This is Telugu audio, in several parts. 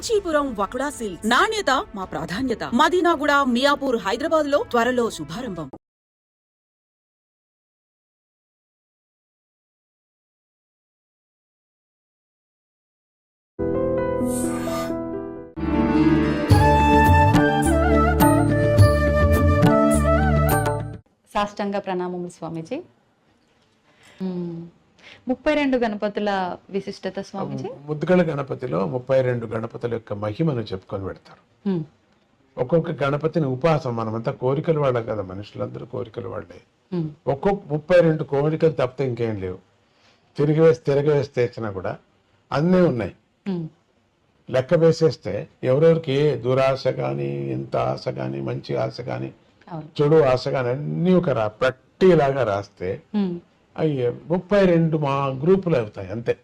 కాంచీపురం వకుడా సిల్క్స్. నాణ్యత మా ప్రాధాన్యత. మదీనాగూడ, మియాపూర్, హైదరాబాద్ లో త్వరలో శుభారంభం. సాష్టాంగ ప్రణామములు స్వామీజీ. 32 గణపతుల విశిష్టత స్వామీజీ. ముద్దుగల గణపతిలో 32 గణపతుల యొక్క మహిమను చెప్పుకొని పెడతారు. ఒక్కొక్క గణపతిని ఉపాసం, మనమంతా కోరికలు వాళ్ళ కదా, మనుషులందరూ కోరికలు వాళ్ళే. ఒక్కొక్క 32 కోరికలు తప్పితే ఇంకేం లేవు. తిరగవేస్తే ఇచ్చినా కూడా అన్నీ ఉన్నాయి. లెక్క వేసేస్తే ఎవరెవరికి ఏ దురాశ కానీ, ఎంత ఆశ కానీ, మంచి ఆశ కానీ, చెడు ఆశ కానీ అన్నీ ఒక పట్టీలాగా రాస్తే అయ్యే 32 మా గ్రూపులు అవుతాయి. అంతే,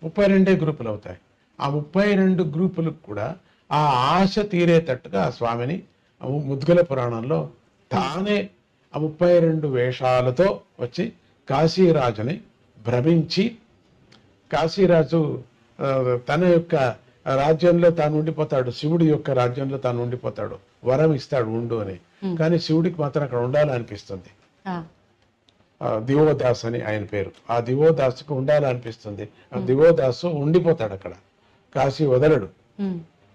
32 గ్రూపులు అవుతాయి. ఆ 32 గ్రూపులకు కూడా ఆ ఆశ తీరేటట్టుగా ఆ స్వామిని ముద్గల పురాణంలో తానే ఆ 32 వేషాలతో వచ్చి కాశీరాజుని భ్రమించి, కాశీరాజు తన యొక్క రాజ్యంలో తాను ఉండిపోతాడు, శివుడి యొక్క రాజ్యంలో తాను ఉండిపోతాడు, వరం ఇస్తాడు ఉండు అని. కానీ శివుడికి మాత్రం అక్కడ ఉండాలనిపిస్తుంది. దివోదాస్ అని ఆయన పేరు. ఆ దివోదాసుకు ఉండాలనిపిస్తుంది. ఆ దివోదాసు ఉండిపోతాడు అక్కడ, కాశీ వదలడు.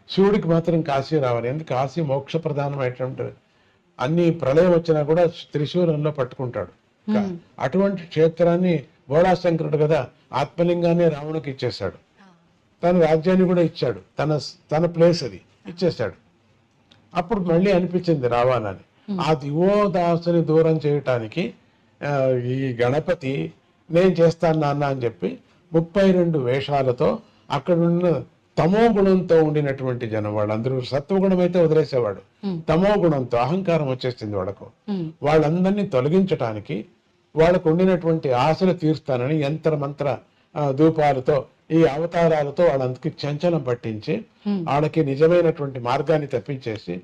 శివుడికి మాత్రం కాశీ రావాలి. ఎందుకు? కాశీ మోక్ష ప్రధానమైనటువంటి, అన్ని ప్రళయం వచ్చినా కూడా త్రిశూలంలో పట్టుకుంటాడు. అటువంటి క్షేత్రాన్ని బోళాశంకరుడు కదా ఆత్మలింగాన్ని రావణుకి ఇచ్చేశాడు. తన రాజ్యాన్ని కూడా ఇచ్చాడు, తన ప్లేస్ అది ఇచ్చేశాడు. అప్పుడు మళ్ళీ అనిపించింది రావాలని. ఆ దివోదాసుని దూరం చేయటానికి ఈ గణపతి నేను చేస్తాను నాన్న అని చెప్పి 32 వేషాలతో అక్కడున్న తమో గుణంతో ఉండినటువంటి జనం, వాళ్ళందరూ సత్వగుణం అయితే వదిలేసేవాడు, తమో గుణంతో అహంకారం వచ్చేసింది వాళ్ళకు. వాళ్ళందరినీ తొలగించటానికి, వాళ్ళకు ఉండినటువంటి ఆశలు తీరుస్తానని యంత్ర మంత్ర ధూపాలతో, ఈ అవతారాలతో వాళ్ళందరికీ చంచలం పట్టించి వాళ్ళకి నిజమైనటువంటి మార్గాన్ని తప్పించేసి,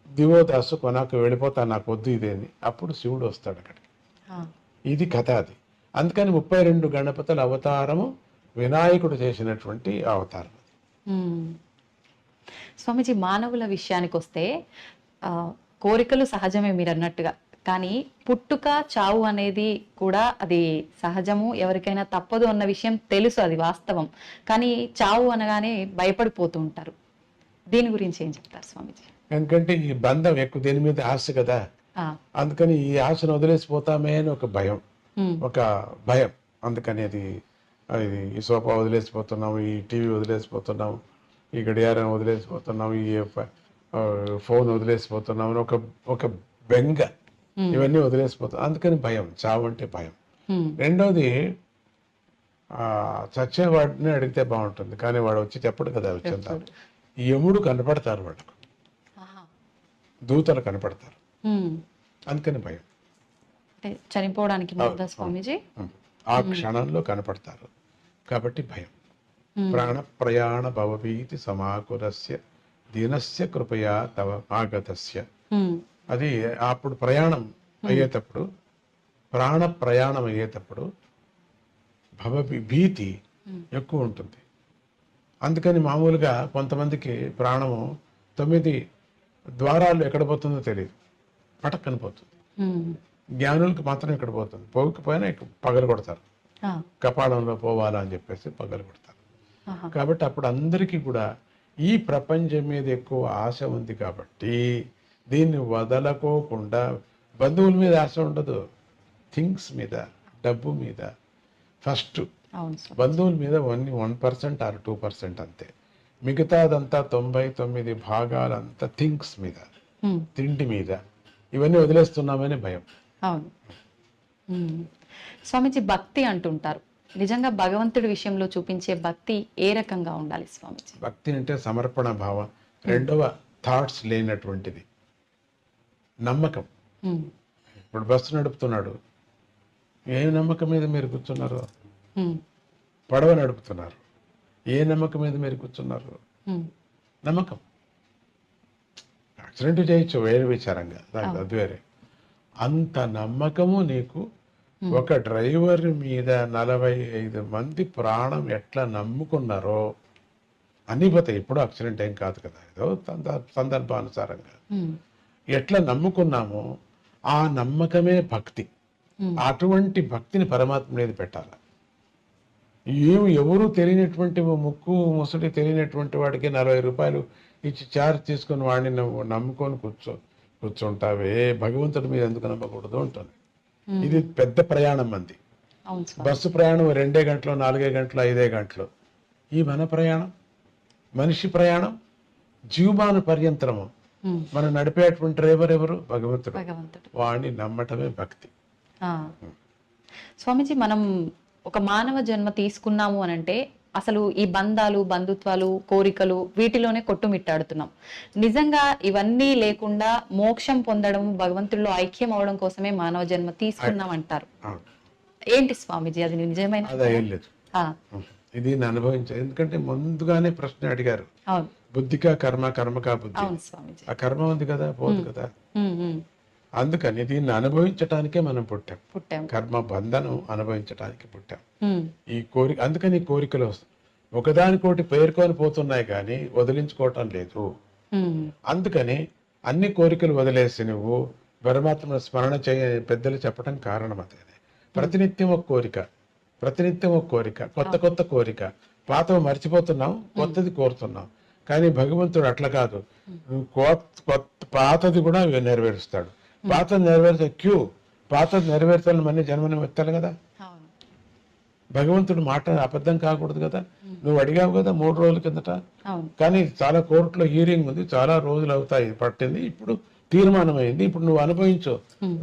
దివోదాసు కొనాకు వెళ్ళిపోతా, నాకు వద్దు ఇదేని. అప్పుడు శివుడు వస్తాడు అక్కడికి. ఇది కథ అది. అందుకని 32 గణపతుల అవతారము వినాయకుడు చేసినటువంటి అవతారం. స్వామీజీ, మానవుల విషయానికి వస్తే కోరికలు సహజమే మీరు అన్నట్టుగా, కానీ పుట్టుక చావు అనేది కూడా అది సహజము, ఎవరికైనా తప్పదు అన్న విషయం తెలుసు, అది వాస్తవం. కానీ చావు అనగానే భయపడిపోతూ ఉంటారు. దీని గురించి ఏం చెప్తారు స్వామీజీ? ఎందుకంటే ఈ బంధం ఎక్కువ, దీని మీద ఆశ కదా, అందుకని ఈ ఆశను వదిలేసిపోతామే అని ఒక భయం, అందుకని అది ఈ సోఫా వదిలేసిపోతున్నాం, ఈ టీవీ వదిలేసిపోతున్నాం, ఈ గడియారం వదిలేసిపోతున్నాం, ఈ ఫోన్ వదిలేసిపోతున్నాం అని ఒక బెంగ, ఇవన్నీ వదిలేసిపోతాం. అందుకని భయం, చావు అంటే భయం. రెండోది, చచ్చేవాడిని అడిగితే బాగుంటుంది, కానీ వాడు వచ్చి చెప్పడు కదా. వచ్చేంత యముడు కనపడతారు, వాళ్ళకు దూతలు కనపడతారు, అందుకని భయం. చనిపోవడానికి స్వామీజీ ఆ క్షణంలో కనపడతారు కాబట్టి భయం. ప్రాణ ప్రయాణ భవభీతి సమాకులస్య దీనస్య కృపయా తవ ఆగతస్య. అది అప్పుడు ప్రయాణం అయ్యేటప్పుడు, ప్రాణ ప్రయాణం అయ్యేటప్పుడు భీతి ఎక్కువ ఉంటుంది. అందుకని మామూలుగా కొంతమందికి ప్రాణము 9 ద్వారాలు ఎక్కడ పోతుందో తెలియదు, పటక్కని పోతుంది. జ్ఞానులకు మాత్రం ఎక్కడ పోతుంది, పోకపోయినా పగలు కొడతారు, కపాలంలో పోవాలా అని చెప్పేసి పగలు కొడతారు. కాబట్టి అప్పుడు అందరికీ కూడా ఈ ప్రపంచం మీద ఎక్కువ ఆశ ఉంది కాబట్టి దీన్ని వదలకోకుండా, బంధువుల మీద ఆశ ఉండదు, థింగ్స్ మీద, డబ్బు మీద ఫస్ట్. బంధువుల మీద 1% ఆర్ 2% అంతే. మిగతాదంతా 99 భాగాలంతా థింగ్స్ మీద, తిండి మీద, ఇవన్నీ వదిలేస్తున్నామని భయం. అవును స్వామీజీ, భక్తి అంటుంటారు. నిజంగా భగవంతుడి విషయంలో చూపించే భక్తి ఏ రకంగా ఉండాలి స్వామీజీ? భక్తి అంటే సమర్పణ భావం. రెండవ థాట్స్ లేనటువంటిది, నమ్మకం. ఇప్పుడు బస్సు నడుపుతున్నాడు, ఏ నమ్మకం మీద మీరు కూర్చున్నారు? పడవ నడుపుతున్నారు, ఏ నమ్మకం మీద మీరు కూర్చున్నారు? నమ్మకం. యాక్సిడెంట్ చేయొచ్చు వేరే విచారంగా, అది వేరే. అంత నమ్మకము నీకు ఒక డ్రైవర్ మీద 45 మంది ప్రాణం ఎట్లా నమ్ముకున్నారో అన్నీ పోతాయి. ఎప్పుడూ యాక్సిడెంట్ ఏం కాదు కదా, ఏదో సందర్భానుసారంగా ఎట్లా నమ్ముకున్నామో ఆ నమ్మకమే భక్తి. అటువంటి భక్తిని పరమాత్మ మీద పెట్టాలి. ఎవరు తెలియనటువంటి ముక్కు ముసలి తెలియనటువంటి వాడికి 40 రూపాయలు ఇచ్చి చార్జ్ తీసుకుని వాడిని నువ్వు నమ్ముకొని కూర్చుంటావే, భగవంతుడి మీద ఎందుకు నమ్మకూడదు ఉంటుంది. ఇది పెద్ద ప్రయాణం మంది. బస్సు ప్రయాణం 2 గంటలు 4 గంటలు 5 గంటలు. ఈ మన ప్రయాణం, మనిషి ప్రయాణం జీవమాన పర్యంతరము. మనం నడిపేటువంటి డ్రైవర్ ఎవరు? భగవంతుడు. వాడిని నమ్మటమే భక్తి. స్వామీజీ, మనం ఒక మానవ జన్మ తీసుకున్నాము అని అంటే అసలు ఈ బంధాలు, బంధుత్వాలు, కోరికలు వీటిలోనే కొట్టుమిట్టాడుతున్నాం. నిజంగా ఇవన్నీ లేకుండా మోక్షం పొందడం, భగవంతుడిలో ఐక్యం అవడం కోసమే మానవ జన్మ తీసుకున్నాం అంటారు. ఏంటి స్వామీజీ అది నిజమైన? అదేం లేదు, ఇది అనుభవించాలి. ఎందుకంటే ముందుగానే ప్రశ్న అడిగారు, బుద్ధికా కర్మ, కర్మకా బుద్ధి. ఆ కర్మ ఉంది కదా, పోదు కదా. అందుకని దీన్ని అనుభవించటానికే మనం పుట్టాం. కర్మ బంధనం అనుభవించటానికి పుట్టాం. ఈ కోరిక, అందుకని ఈ కోరికలు వస్తాయి, ఒకదానికోటి పేర్కొని పోతున్నాయి కానీ వదిలించుకోవటం లేదు. అందుకని అన్ని కోరికలు వదిలేసి నువ్వు పరమాత్మ స్మరణ చేయ పెద్దలు చెప్పడం కారణం అదే. ప్రతినిత్యం ఒక కోరిక, ప్రతినిత్యం ఒక కోరిక, కొత్త కొత్త కోరిక. పాతవి మర్చిపోతున్నాం, కొత్తది కోరుతున్నాం. కానీ భగవంతుడు అట్లా కాదు, పాతది కూడా నెరవేరుస్తాడు. పాతది నెరవేర్చే పాతది నెరవేర్చాలని మళ్ళీ జన్మని ఎత్తాలి కదా. భగవంతుడు మాట అబద్ధం కాకూడదు కదా. నువ్వు అడిగావు కదా 3 రోజుల కిందట, కానీ చాలా కోర్టులో హీరింగ్ ఉంది, చాలా రోజులు అవుతాయి పట్టింది, ఇప్పుడు తీర్మానం అయింది, ఇప్పుడు నువ్వు అనుభవించు,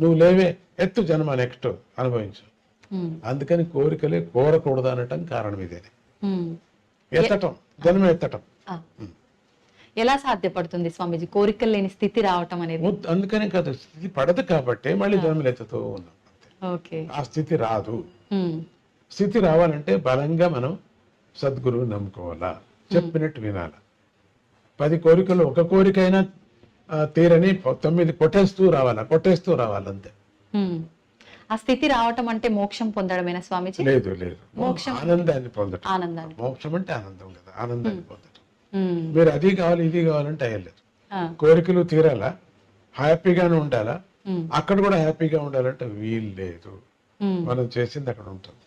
నువ్వు లేవే, ఎత్తు జన్మ, నెక్స్ట్ అనుభవించు. అందుకని కోరికలే కోరకూడదు అనటం కారణం ఇదే. ఎత్తటం, జన్మ ఎత్తటం. ఎలా సాధ్యపడుతుంది స్వామీజీ కోరికలు లేని స్థితి రావటం అనేది? అందుకనే కదా, స్థితి పడదు కాబట్టి మళ్ళీ జన్మలు ఎత్తుతూ ఉన్నాం. ఆ స్థితి రాదు. స్థితి రావాలంటే బలంగా మనం సద్గురువు నమ్ముకోవాలా, చెప్పినట్టు వినాలా. 10 కోరికలు ఒక కోరికైనా తీరని 9 కొట్టేస్తూ రావాలంతే. ఆ స్థితి రావటం అంటే మోక్షం పొందడమేనా స్వామీజీ? లేదు, మోక్షం ఆనందాన్ని పొందడం. మోక్షం అంటే ఆనందం కదా, ఆనందాన్ని పొందడం. మీరు అది కావాలి ఇది కావాలంటే అయ్యలేదు. కోరికలు తీరాలా, హ్యాపీగానే ఉండాలా, అక్కడ కూడా హ్యాపీగా ఉండాలంటే వీలు లేదు. మనం చేసింది అక్కడ ఉంటుంది.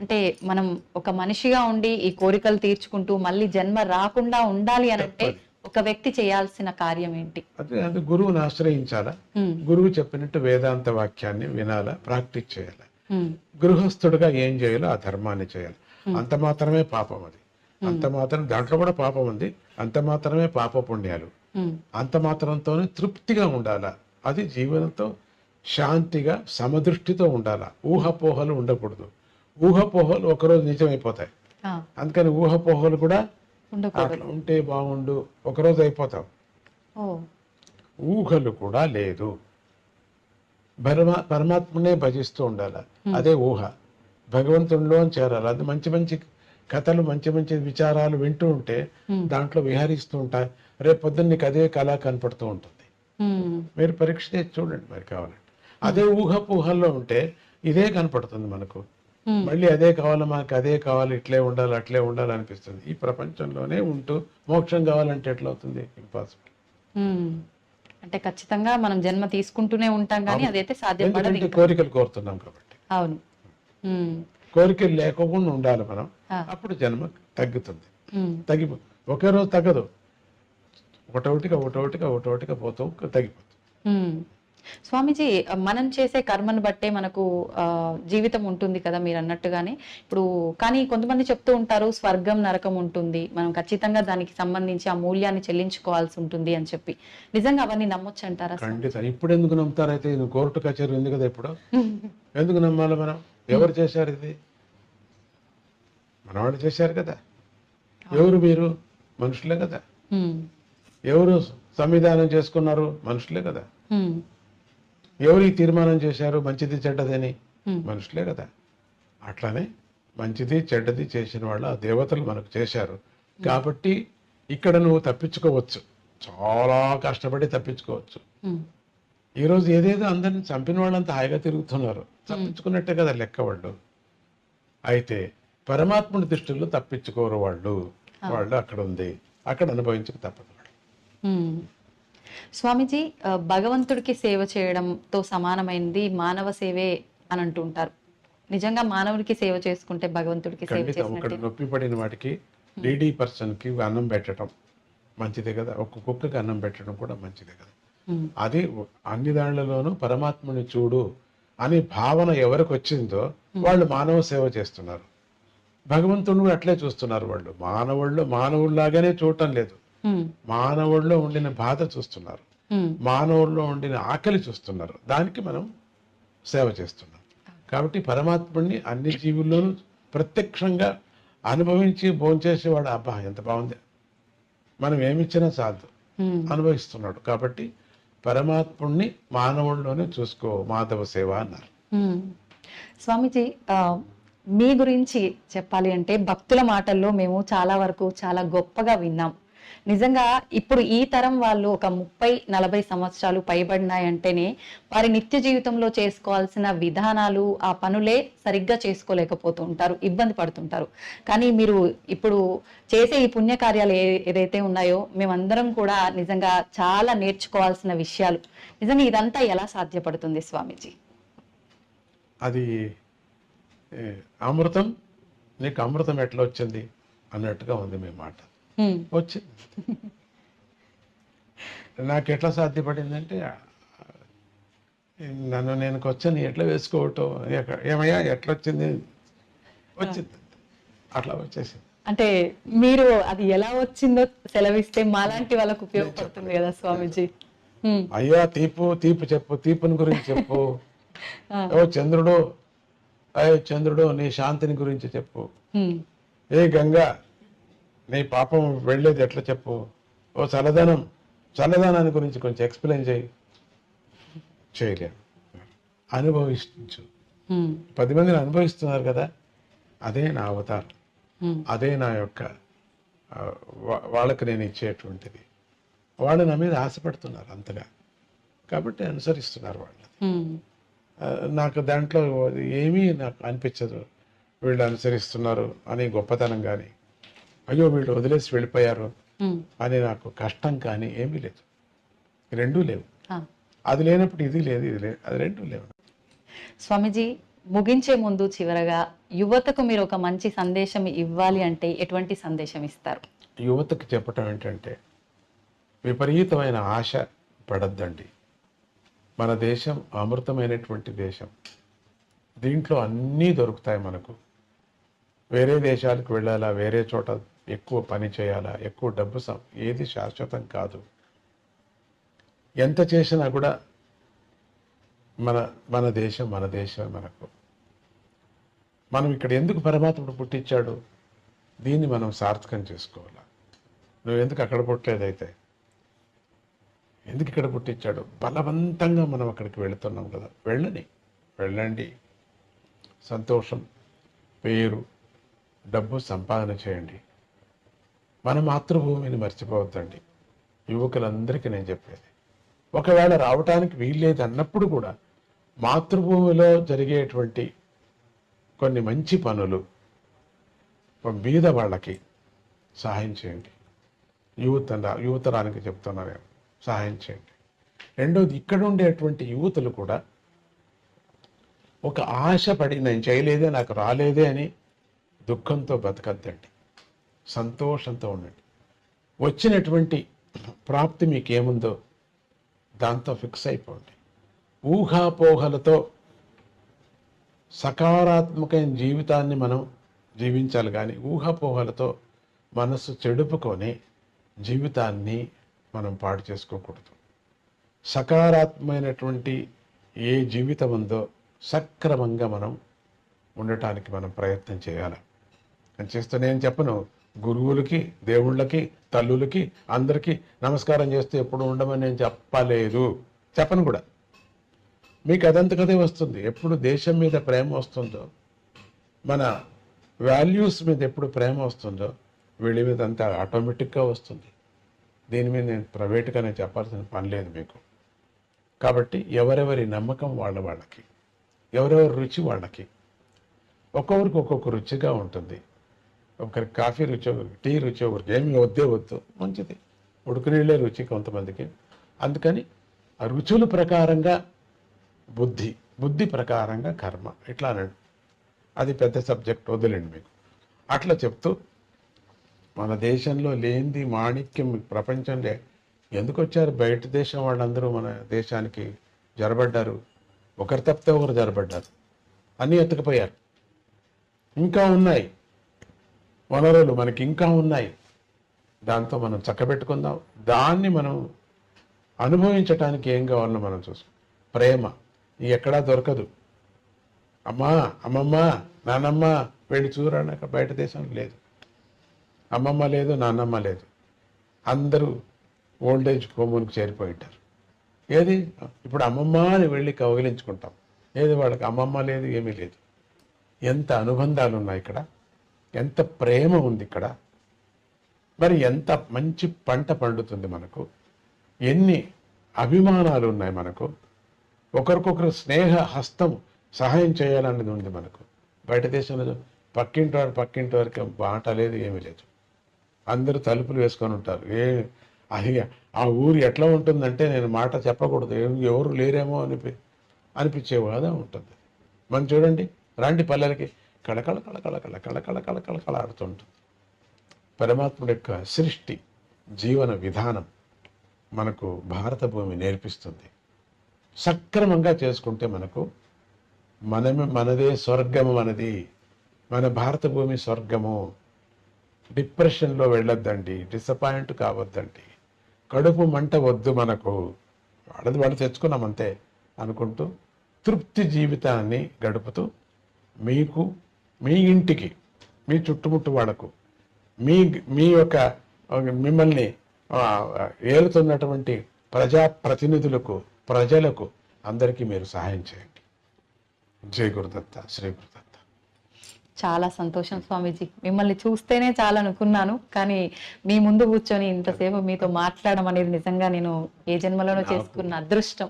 అంటే మనం ఒక మనిషిగా ఉండి ఈ కోరికలు తీర్చుకుంటూ మళ్ళీ జన్మ రాకుండా ఉండాలి అని అంటే ఒక వ్యక్తి చేయాల్సిన కార్యం ఏంటి? అది గురువుని ఆశ్రయించాలా, గురువు చెప్పినట్టు వేదాంత వాక్యాన్ని వినాలా, ప్రాక్టీస్ చేయాలి. గృహస్థుడుగా ఏం చేయాలో ఆ ధర్మాన్ని చేయాలి. అంత మాత్రమే పాపం అది. అంత మాత్రం, దాంట్లో కూడా పాపం ఉంది, అంత మాత్రమే పాప పుణ్యాలు. అంత మాత్రంతోనే తృప్తిగా ఉండాలా. అది జీవనంతో శాంతిగా సమదృష్టితో ఉండాలా. ఊహపోహలు ఉండకూడదు. ఊహపోహలు ఒకరోజు నిజమైపోతాయి. అందుకని ఊహపోహలు కూడా ఉంటే బాగుండు, ఒకరోజు అయిపోతావు. ఊహలు కూడా లేదు. పరమాత్మనే భజిస్తూ ఉండాలి, అదే ఊహ. భగవంతునిలో చేరాలి. అది మంచి మంచి కథలు, మంచి మంచి విచారాలు వింటూ ఉంటే దాంట్లో విహరిస్తూ ఉంటాయి. రేపు పొద్దున్న నీకు అదే కళ కనపడుతూ ఉంటుంది. మీరు పరీక్ష చేసి చూడండి మరి కావాలంటే. అదే ఊహలో ఉంటే ఇదే కనపడుతుంది మనకు. మళ్ళీ అదే కావాలి, మనకు అదే కావాలి, ఇట్లే ఉండాలి, అట్లే ఉండాలి అనిపిస్తుంది. ఈ ప్రపంచంలోనే ఉంటూ మోక్షం కావాలంటే ఎట్లా అవుతుంది? ఇంపాసిబుల్. అంటే ఖచ్చితంగా మనం జన్మ తీసుకుంటూనే ఉంటాం కానీ అదైతే సాధ్యపడదు. కోరికలు కోరుతున్నాం కాబట్టి. అవును, కోరికలు లేకుండా ఉండాలి మనం, అప్పుడు జన్మ తగ్గుతుంది. ఒకే రోజు తగ్గదు, ఒకటోటిగా పోతూ తగ్గిపోతుంది. స్వామీజీ, మనం చేసే కర్మను బట్టే మనకు జీవితం ఉంటుంది కదా మీరు అన్నట్టుగానే. ఇప్పుడు కానీ కొంతమంది చెప్తూ ఉంటారు స్వర్గం నరకం ఉంటుంది, మనం ఖచ్చితంగా దానికి సంబంధించి ఆ మూల్యాన్ని చెల్లించుకోవాల్సి ఉంటుంది అని చెప్పి. నిజంగా అవన్నీ నమ్మొచ్చు అంటారా? ఖండిత. ఇప్పుడు ఎందుకు నమ్ముతారైతే? కోర్టు కచేరీ ఉంది కదా ఇప్పుడు, ఎందుకు నమ్మాలి మనం? ఎవరు చేశారు ఇది? మనవాడు చేశారు కదా. ఎవరు మీరు? మనుషులే కదా. ఎవరు సంవిధానం చేసుకున్నారు? మనుషులే కదా. ఎవరు ఈ తీర్మానం చేశారు మంచిది చెడ్డదని? మనుషులే కదా. అట్లానే మంచిది చెడ్డది చేసిన వాళ్ళు ఆ దేవతలు మనకు చేశారు కాబట్టి ఇక్కడ నువ్వు తప్పించుకోవచ్చు, చాలా కష్టపడి తప్పించుకోవచ్చు. ఈరోజు ఏదేదో అందరిని చంపిన వాళ్ళంతా హాయిగా తిరుగుతున్నారు, తప్పించుకున్నట్టే కదా లెక్క వాళ్ళు. అయితే పరమాత్ముడి దృష్టిలో తప్పించుకోరు వాళ్ళు. వాళ్ళు అక్కడ ఉంది, అక్కడ అనుభవించక తప్పదు. ఉమ్. స్వామీజీ, భగవంతుడికి సేవ చేయడంతో సమానమైంది మానవ సేవే అని అంటుంటారు. నిజంగా మానవుడికి సేవ చేసుకుంటే భగవంతుడికి సేవ ఖండితం. ఒకటి చేసినట్టే. నొప్పి పడిన వాటికి డీడీ పర్సన్కి అన్నం పెట్టడం మంచిదే కదా, ఒక కుక్కకి అన్నం పెట్టడం కూడా మంచిదే కదా. ఉమ్. అది అన్ని దానిలోనూ పరమాత్మని చూడు అనే భావన ఎవరికి వచ్చిందో వాళ్ళు మానవ సేవ చేస్తున్నారు. భగవంతుడు అట్లే చూస్తున్నారు. వాళ్ళు మానవుల్లాగానే చూడటం లేదు, ఉమ్. మానవుల్లో ఉండిన బాధ చూస్తున్నారు, ఉమ్. మానవుల్లో ఉండిన ఆకలి చూస్తున్నారు. దానికి మనం సేవ చేస్తున్నాం. కాబట్టి పరమాత్ముడిని అన్ని జీవుల్లోనూ ప్రత్యక్షంగా అనుభవించి భోంచేసేవాడు. అబ్బా ఎంత బాగుంది, మనం ఏమిచ్చినా చాలు ఉమ్. అనుభవిస్తున్నాడు. కాబట్టి పరమాత్ముడిని మానవుల్లోనే చూసుకో, మాధవ సేవ అన్నారు. మ్మ్. స్వామీజీ, మీ గురించి చెప్పాలి అంటే భక్తుల మాటల్లో మేము చాలా వరకు చాలా గొప్పగా విన్నాం. నిజంగా ఇప్పుడు ఈ తరం వాళ్ళు ఒక 30-40 సంవత్సరాలు పైబడినాయంటేనే వారి నిత్య జీవితంలో చేసుకోవాల్సిన విధానాలు, ఆ పనులే సరిగ్గా చేసుకోలేకపోతూ ఉంటారు, ఇబ్బంది పడుతుంటారు. కానీ మీరు ఇప్పుడు చేసే ఈ పుణ్యకార్యాలు ఏదైతే ఉన్నాయో మేమందరం కూడా నిజంగా చాలా నేర్చుకోవాల్సిన విషయాలు. నిజంగా ఇదంతా ఎలా సాధ్యపడుతుంది స్వామీజీ? అది అమృతం, నీకు అమృతం ఎట్లా వచ్చింది అన్నట్టుగా ఉంది మీ మాట. వచ్చింది. నాకు ఎట్లా సాధ్యపడిందంటే, నన్ను నేను వచ్చాను ఎట్లా వేసుకోవటం, ఏమయ్యా ఎట్లా వచ్చింది, వచ్చింది, అట్లా వచ్చేసింది. అంటే మీరు అది ఎలా వచ్చిందో సెలవిస్తే మాలాంటి వాళ్ళకు ఉపయోగపడుతుంది కదా స్వామీజీ. అయ్యా తీపు చెప్పు, తీపుని గురించి చెప్పు. ఓ చంద్రుడు, అయ్యో చంద్రుడు నీ శాంతిని గురించి చెప్పు. ఏ గంగా నీ పాపం వెళ్ళేది ఎట్లా చెప్పు. ఓ చల్లదనాన్ని గురించి కొంచెం ఎక్స్ప్లెయిన్ చేయలేము. అనుభవించు. 10 మందిని అనుభవిస్తున్నారు కదా, అదే నా అవతారం, అదే నా యొక్క వాళ్ళకి నేను ఇచ్చేటువంటిది. వాళ్ళు నా మీద ఆశపడుతున్నారు అంతగా, కాబట్టి అనుసరిస్తున్నారు వాళ్ళు. నాకు దాంట్లో ఏమీ నాకు అనిపించదు వీళ్ళు అనుసరిస్తున్నారు అని గొప్పతనం కానీ, అయ్యో వీళ్ళు వదిలేసి వెళ్ళిపోయారు అని నాకు కష్టం కానీ ఏమీ లేదు. రెండూ లేవు. అది లేనప్పుడు ఇది లేదు, ఇది లేదు, అది రెండూ లేవు. స్వామీజీ, ముగించే ముందు చివరగా యువతకు మీరు ఒక మంచి సందేశం ఇవ్వాలి అంటే ఎటువంటి సందేశం ఇస్తారు? యువతకు చెప్పటం ఏంటంటే, విపరీతమైన ఆశ పడద్దండి. మన దేశం అమృతమైనటువంటి దేశం, దీంట్లో అన్నీ దొరుకుతాయి మనకు. వేరే దేశాలకు వెళ్ళాలా, వేరే చోట ఎక్కువ పని చేయాలా, ఎక్కువ డబ్బు ఏది శాశ్వతం కాదు. ఎంత చేసినా కూడా మన దేశం మనకు. మనం ఇక్కడ ఎందుకు పరమాత్ముడు పుట్టించాడు, దీన్ని మనం సార్థకం చేసుకోవాలా. నువ్వు ఎందుకు అక్కడ పుట్టలేదైతే, ఎందుకు ఇక్కడ పుట్టించాడు? బలవంతంగా మనం అక్కడికి వెళుతున్నాం కదా, వెళ్ళండి. సంతోషం, పేరు, డబ్బు సంపాదన చేయండి. మన మాతృభూమిని మర్చిపోవద్దండి. యువకులందరికీ నేను చెప్పేది, ఒకవేళ రావటానికి వీల్లేదు అన్నప్పుడు కూడా మాతృభూమిలో జరిగేటువంటి కొన్ని మంచి పనులు బీద వాళ్ళకి సహాయం చేయండి. యువతరానికి చెప్తున్నా నేను, సహాయం చేయండి. రెండోది, ఇక్కడ ఉండేటువంటి యువతులు కూడా ఒక ఆశపడి నేను చేయలేదే, నాకు రాలేదే అని దుఃఖంతో బతకద్దండి. సంతోషంతో ఉండండి. వచ్చినటువంటి ప్రాప్తి మీకేముందో దాంతో ఫిక్స్ అయిపోండి. ఊహాపోహలతో సకారాత్మకమైన జీవితాన్ని మనం జీవించాలి, కానీ ఊహాపోహలతో మనసు చెడుపుకొని జీవితాన్ని మనం పాడు చేసుకోకూడదు. సకారాత్మకమైనటువంటి ఏ జీవితం ఉందో సక్రమంగా మనం ఉండటానికి మనం ప్రయత్నం చేయాలి. అని చేస్తూ నేను చెప్పను, గురువులకి, దేవుళ్ళకి, తల్లులకి అందరికీ నమస్కారం చేస్తూ ఎప్పుడు ఉండమని నేను చెప్పను కూడా. మీకు అదంతకదే వస్తుంది. ఎప్పుడు దేశం మీద ప్రేమ వస్తుందో, మన వాల్యూస్ మీద ఎప్పుడు ప్రేమ వస్తుందో, వీళ్ళ మీద అంతా ఆటోమేటిక్గా వస్తుంది. దీని మీద నేను ప్రైవేట్గా నేను చెప్పాల్సిన పని లేదు మీకు. కాబట్టి ఎవరెవరి నమ్మకం వాళ్ళకి, ఎవరెవరి రుచి వాళ్ళకి. ఒక్కొక్కరికి ఒక్కొక్క రుచిగా ఉంటుంది. ఒకరికి కాఫీ రుచి, ఒకరికి టీ రుచి, ఒకరికి ఏమి వద్దు మంచిది. ఉడుకు నీళ్ళే రుచి కొంతమందికి. అందుకని ఆ రుచుల ప్రకారంగా బుద్ధి ప్రకారంగా కర్మ, ఇట్లా అనండి. అది పెద్ద సబ్జెక్ట్, వదిలేండి మీకు. అట్లా చెప్తూ మన దేశంలో లేనిది మాణిక్యం ప్రపంచంలో ఎందుకు వచ్చారు? బయట దేశం వాళ్ళందరూ మన దేశానికి జరబడ్డారు. ఒకరు తప్పితే ఒకరు జరబడ్డారు, అన్నీ ఎత్తుకుపోయారు. ఇంకా ఉన్నాయి వనరులు, మనకి ఇంకా ఉన్నాయి. దాంతో మనం చక్కబెట్టుకుందాం. దాన్ని మనం అనుభవించటానికి ఏం కావాలో మనం చూసుకుందాం. ప్రేమ ఎక్కడా దొరకదు. అమ్మమ్మ నాన్నమ్మ వెళ్ళి చూడడానికి బయట దేశంలో లేదు. అమ్మమ్మ లేదు, నాన్నమ్మ లేదు. అందరూ ఓల్డేజ్ హోమ్కి చేరిపోయి ఉంటారు. ఏది ఇప్పుడు అమ్మమ్మ అని వెళ్ళి కౌగిలించుకుంటాం. ఏది వాళ్ళకి అమ్మమ్మ లేదు, ఏమీ లేదు. ఎంత అనుబంధాలు ఉన్నాయి ఇక్కడ, ఎంత ప్రేమ ఉంది ఇక్కడ. మరి ఎంత మంచి పంట పండుతుంది మనకు, ఎన్ని అభిమానాలు ఉన్నాయి మనకు. ఒకరికొకరు స్నేహ హస్తం సహాయం చేయాలనేది ఉంది మనకు. బయట దేశంలో పక్కింటి వారికి బాట లేదు, ఏమీ లేదు. అందరూ తలుపులు వేసుకొని ఉంటారు. అది ఆ ఊరు ఎట్లా ఉంటుందంటే, నేను మాట చెప్పకూడదు, ఎవరు లేరేమో అనిపించేవాదా ఉంటుంది. మనం చూడండి, రాంటి పల్లెలకి కళకళ కళకళ కళకళ కళకళ కళకళ ఆడుతుంటుంది. పరమాత్ముడి యొక్క సృష్టి జీవన విధానం మనకు భారత భూమి నేర్పిస్తుంది. సక్రమంగా చేసుకుంటే మనదే స్వర్గము. మన భారత భూమి స్వర్గము. డిప్రెషన్లో వెళ్ళొద్దండి, డిసప్పాయింట్ కావద్దండి, కడుపు మంట వద్దు మనకు. వాళ్ళు తెచ్చుకున్నామంతే అనుకుంటూ తృప్తి జీవితాన్ని గడుపుతూ మీకు, మీ ఇంటికి, మీ చుట్టుముట్టు వాళ్ళకు, మీ యొక్క మిమ్మల్ని ఏలుతున్నటువంటి ప్రజాప్రతినిధులకు, ప్రజలకు అందరికీ మీరు సహాయం చేయండి. జై గురుదత్త, శ్రీ గురుదత్త. చాలా సంతోషం స్వామీజీ. మిమ్మల్ని చూస్తేనే చాలా అనుకున్నాను, కానీ మీ ముందు కూర్చొని ఇంతసేపు మీతో మాట్లాడడం అనేది నిజంగా నేను ఏ జన్మలోనో చేసుకున్న అదృష్టం.